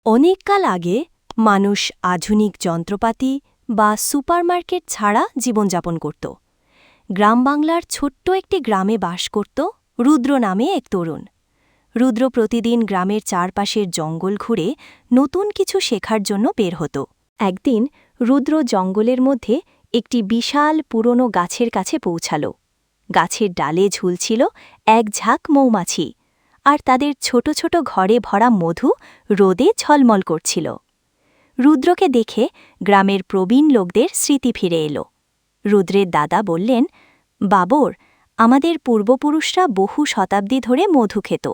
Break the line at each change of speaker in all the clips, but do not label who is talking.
অনেককাল আগে মানুষ আধুনিক যন্ত্রপাতি বা সুপারমার্কেট ছাড়া জীবনযাপন করত। গ্রামবাংলার ছোট্ট একটি গ্রামে বাস করত রুদ্র নামে এক তরুণ। রুদ্র প্রতিদিন গ্রামের চারপাশের জঙ্গল ঘুরে নতুন কিছু শেখার জন্য বের হতো। একদিন রুদ্র জঙ্গলের মধ্যে একটি বিশাল পুরনো গাছের কাছে পৌঁছাল। গাছের ডালে ঝুলছিল এক ঝাঁক মৌমাছি, আর তাদের ছোট ছোট ঘরে ভরা মধু রোদে ঝলমল করছিল। রুদ্রকে দেখে গ্রামের প্রবীণ লোকদের স্মৃতি ফিরে এলো। রুদ্রের দাদা বললেন, বাবর, আমাদের পূর্বপুরুষরা বহু শতাব্দী ধরে মধু খেত।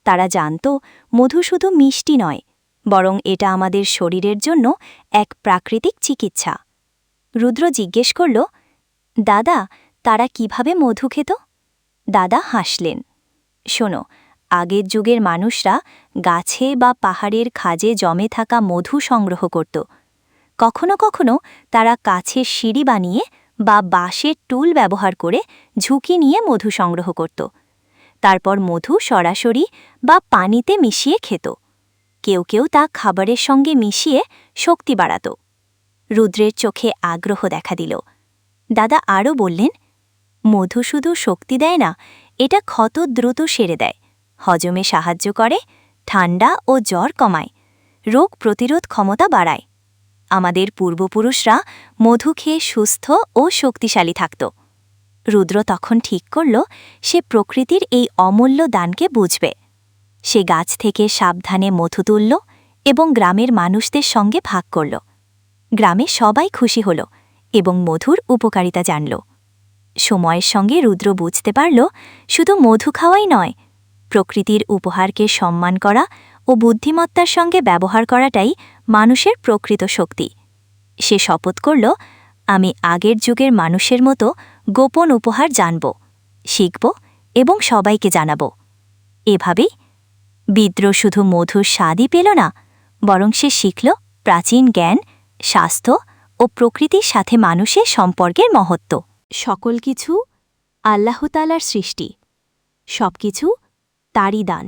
তারা জানত মধু শুধু মিষ্টি নয়, বরং এটা আমাদের শরীরের জন্য এক প্রাকৃতিক চিকিৎসা। রুদ্র জিজ্ঞেস করল, দাদা, তারা কিভাবে মধু খেত? দাদা হাসলেন, শোনো, আগের যুগের মানুষরা গাছে বা পাহাড়ের খাজে জমে থাকা মধু সংগ্রহ করত। কখনো কখনো তারা কাছের সিঁড়ি বানিয়ে বা বাঁশের টুল ব্যবহার করে ঝুঁকি নিয়ে মধু সংগ্রহ করত। তারপর মধু সরাসরি বা পানিতে মিশিয়ে খেত। কেউ কেউ তা খাবারের সঙ্গে মিশিয়ে শক্তি বাড়াত। রুদ্রের চোখে আগ্রহ দেখা দিল। দাদা আরও বললেন, মধু শুধু শক্তি দেয় না, এটা ক্ষত দ্রুত সেরে দেয়, হজমে সাহায্য করে, ঠান্ডা ও জ্বর কমায়, রোগ প্রতিরোধ ক্ষমতা বাড়ায়। আমাদের পূর্বপুরুষরা মধু খেয়ে সুস্থ ও শক্তিশালী থাকত। রুদ্র তখন ঠিক করল সে প্রকৃতির এই অমূল্য দানকে বুঝবে। সে গাছ থেকে সাবধানে মধু তুলল এবং গ্রামের মানুষদের সঙ্গে ভাগ করল। গ্রামে সবাই খুশি হল এবং মধুর উপকারিতা জানল। সময়ের সঙ্গে রুদ্র বুঝতে পারল শুধু মধু খাওয়াই নয়, প্রকৃতির উপহারকে সম্মান করা ও বুদ্ধিমত্তার সঙ্গে ব্যবহার করাটাই মানুষের প্রকৃত শক্তি। সে শপথ করল, আমি আগের যুগের মানুষের মতো গোপন উপহার জানব, শিখব এবং সবাইকে জানাব। এভাবেই বিদ্র শুধু মধুর স্বাদই পেল না, বরং সে শিখল প্রাচীন জ্ঞান, স্বাস্থ্য ও প্রকৃতির সাথে মানুষের সম্পর্কের মহত্ব। সকল কিছু আল্লাহ তাআলার সৃষ্টি, সবকিছু তারই দান।